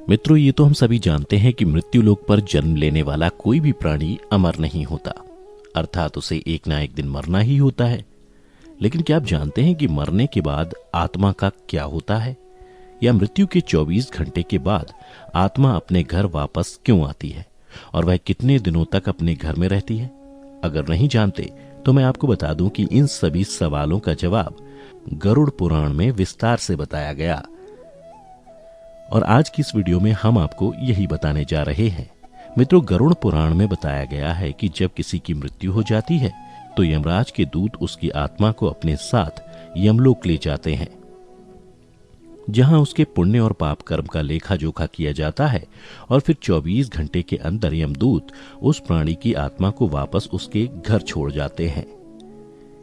मित्रों, ये तो हम सभी जानते हैं कि मृत्यु लोक पर जन्म लेने वाला कोई भी प्राणी अमर नहीं होता, अर्थात उसे एक ना एक दिन मरना ही होता है। लेकिन क्या आप जानते हैं कि मरने के बाद आत्मा का क्या होता है, या मृत्यु के 24 घंटे के बाद आत्मा अपने घर वापस क्यों आती है और वह कितने दिनों तक अपने घर में रहती है? अगर नहीं जानते तो मैं आपको बता दूं कि इन सभी सवालों का जवाब गरुड़ पुराण में विस्तार से बताया गया, और आज की इस वीडियो में हम आपको यही बताने जा रहे हैं। मित्रों, गरुड़ पुराण में बताया गया है कि जब किसी की मृत्यु हो जाती है तो यमराज के दूत उसकी आत्मा को अपने साथ यमलोक ले जाते हैं, जहां उसके पुण्य और पाप कर्म का लेखा जोखा किया जाता है, और फिर 24 घंटे के अंदर यमदूत उस प्राणी की आत्मा को वापस उसके घर छोड़ जाते हैं।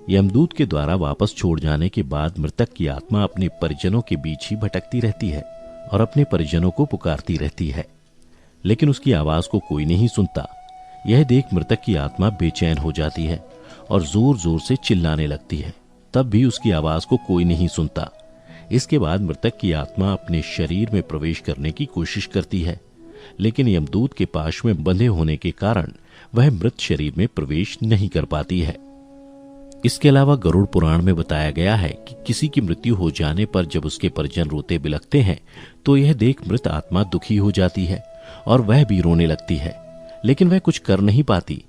यमदूत के द्वारा वापस छोड़ जाने के बाद मृतक की आत्मा अपने परिजनों के बीच ही भटकती रहती है और अपने परिजनों को पुकारती रहती है, लेकिन उसकी आवाज को कोई नहीं सुनता। यह देख मृतक की आत्मा बेचैन हो जाती है और जोर जोर से चिल्लाने लगती है, तब भी उसकी आवाज को कोई नहीं सुनता। इसके बाद मृतक की आत्मा अपने शरीर में प्रवेश करने की कोशिश करती है, लेकिन यमदूत के पाश में बंधे होने के कारण वह मृत शरीर में प्रवेश नहीं कर पाती है। इसके अलावा गरुड़ पुराण में बताया गया है कि किसी की मृत्यु हो जाने पर जब उसके परिजन रोते बिलखते हैं तो यह देख मृत आत्मा दुखी हो जाती है और वह भी रोने लगती है, लेकिन वह कुछ कर नहीं पाती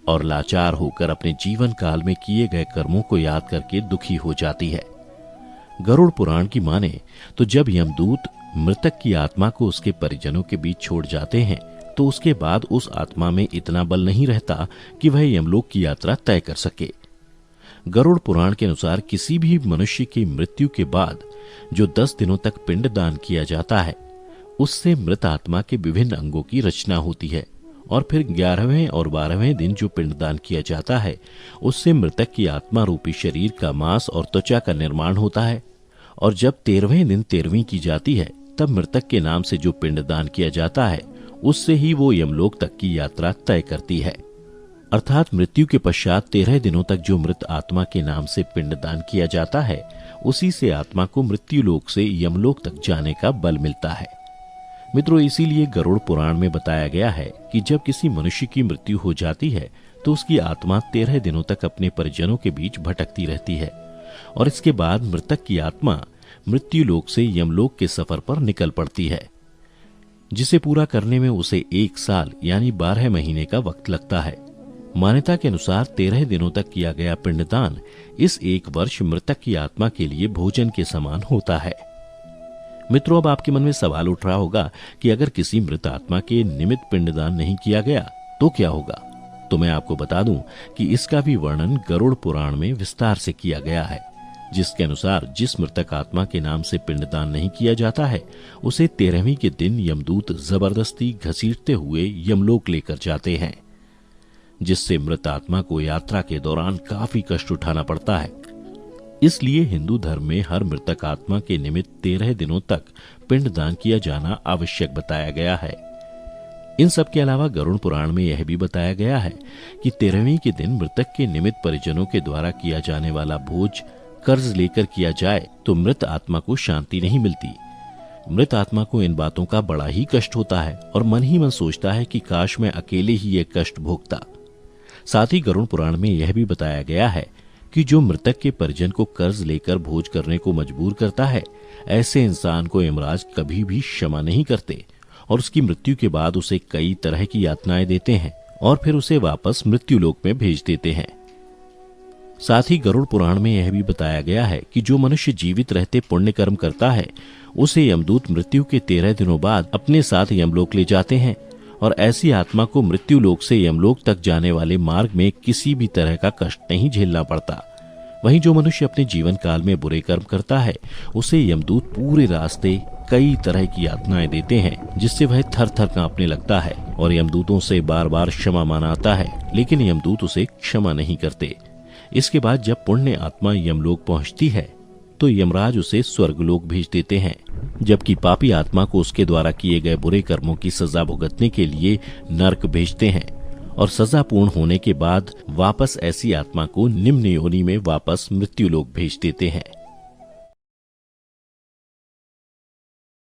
और लाचार होकर अपने जीवन काल में किए गए कर्मों को याद करके दुखी हो जाती है। गरुड़ पुराण की माने तो जब यमदूत मृतक की आत्मा को उसके परिजनों के बीच छोड़ जाते हैं तो उसके बाद उस आत्मा में इतना बल नहीं रहता कि वह यमलोक की यात्रा तय कर सके। गरुड़ पुराण के अनुसार किसी भी मनुष्य की मृत्यु के बाद जो 10 दिनों तक पिंडदान किया जाता है, उससे मृत आत्मा के विभिन्न अंगों की रचना होती है, और फिर 11वें और 12वें दिन जो पिंडदान किया जाता है उससे मृतक की आत्मा रूपी शरीर का मांस और त्वचा का निर्माण होता है, और जब 13वें दिन 13वीं की जाती है तब मृतक के नाम से जो पिंडदान किया जाता है उससे ही वो यमलोक तक की यात्रा तय करती है। अर्थात मृत्यु के पश्चात 13 दिनों तक जो मृत आत्मा के नाम से पिंडदान किया जाता है उसी से आत्मा को मृत्यु लोक से यमलोक तक जाने का बल मिलता है। मित्रों, इसीलिए गरुड़ पुराण में बताया गया है कि जब किसी मनुष्य की मृत्यु हो जाती है तो उसकी आत्मा 13 दिनों तक अपने परिजनों के बीच भटकती रहती है, और इसके बाद मृतक की आत्मा मृत्यु लोक से यमलोक के सफर पर निकल पड़ती है, जिसे पूरा करने में उसे 1 साल यानी 12 महीने का वक्त लगता है। मान्यता के अनुसार 13 दिनों तक किया गया पिंडदान इस 1 वर्ष मृतक की आत्मा के लिए भोजन के समान होता है। मित्रों, अब आपके मन में सवाल उठ रहा होगा कि अगर किसी मृत आत्मा के निमित्त पिंडदान नहीं किया गया तो क्या होगा? तो मैं आपको बता दूं कि इसका भी वर्णन गरुड़ पुराण में विस्तार से किया गया है, जिसके अनुसार जिस मृतक आत्मा के नाम से पिंडदान नहीं किया जाता है उसे 13वीं के दिन यमदूत जबरदस्ती घसीटते हुए यमलोक लेकर जाते हैं, जिससे मृत आत्मा को यात्रा के दौरान काफी कष्ट उठाना पड़ता है। इसलिए हिंदू धर्म में हर मृतक आत्मा के निमित्त 13 दिनों तक पिंडदान किया जाना आवश्यक बताया गया है। इन सब के अलावा गरुड़ पुराण में यह भी बताया गया है कि 13वीं के दिन मृतक के निमित्त परिजनों के द्वारा किया जाने वाला भोज कर्ज लेकर किया जाए तो मृत आत्मा को शांति नहीं मिलती। मृत आत्मा को इन बातों का बड़ा ही कष्ट होता है और मन ही मन सोचता है कि काश मैं अकेले ही ये कष्ट भोगता। साथ ही गरुड़ पुराण में यह भी बताया गया है कि जो मृतक के परिजन को कर्ज लेकर भोज करने को मजबूर करता है, ऐसे इंसान को यमराज कभी भी क्षमा नहीं करते और उसकी मृत्यु के बाद उसे कई तरह की यातनाएं देते हैं और फिर उसे वापस मृत्यु लोक में भेज देते हैं। साथ ही गरुड़ पुराण में यह भी बताया गया है कि जो मनुष्य जीवित रहते पुण्य कर्म करता है उसे यमदूत मृत्यु के 13 दिनों बाद अपने साथ यमलोक ले जाते हैं, और ऐसी आत्मा को मृत्यु लोक से यमलोक तक जाने वाले मार्ग में किसी भी तरह का कष्ट नहीं झेलना पड़ता। वहीं जो मनुष्य अपने जीवन काल में बुरे कर्म करता है उसे यमदूत पूरे रास्ते कई तरह की यातनाएं देते हैं, जिससे वह थर थर कांपने लगता है और यमदूतों से बार बार क्षमा मांगता है, लेकिन यमदूत उसे क्षमा नहीं करते। इसके बाद जब पुण्य आत्मा यमलोक पहुंचती है तो यमराज उसे स्वर्गलोक भेज देते हैं, जबकि पापी आत्मा को उसके द्वारा किए गए बुरे कर्मों की सजा भुगतने के लिए नरक भेजते हैं, और सजा पूर्ण होने के बाद वापस ऐसी आत्मा को निम्न योनि में वापस मृत्यु लोक भेज देते हैं।